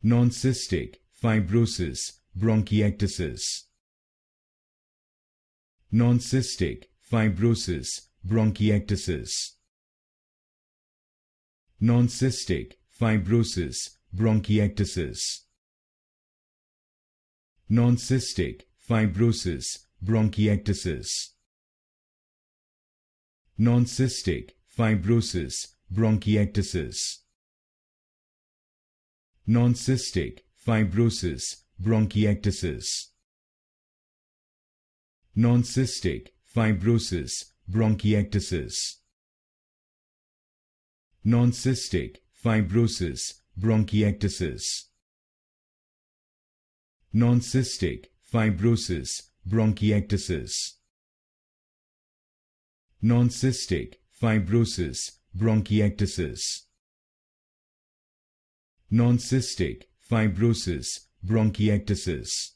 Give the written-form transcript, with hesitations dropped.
Non-cystic Fibrosis Bronchiectasis. Non-cystic Fibrosis Bronchiectasis. Non-cystic Fibrosis Bronchiectasis. Non-cystic Fibrosis Bronchiectasis. Non-cystic Fibrosis Bronchiectasis. Non-cystic Fibrosis Bronchiectasis. Non-cystic Fibrosis Bronchiectasis. Non-cystic Fibrosis Bronchiectasis. Non-cystic Fibrosis Bronchiectasis. Non-cystic Fibrosis Bronchiectasis. Non-cystic Fibrosis Bronchiectasis.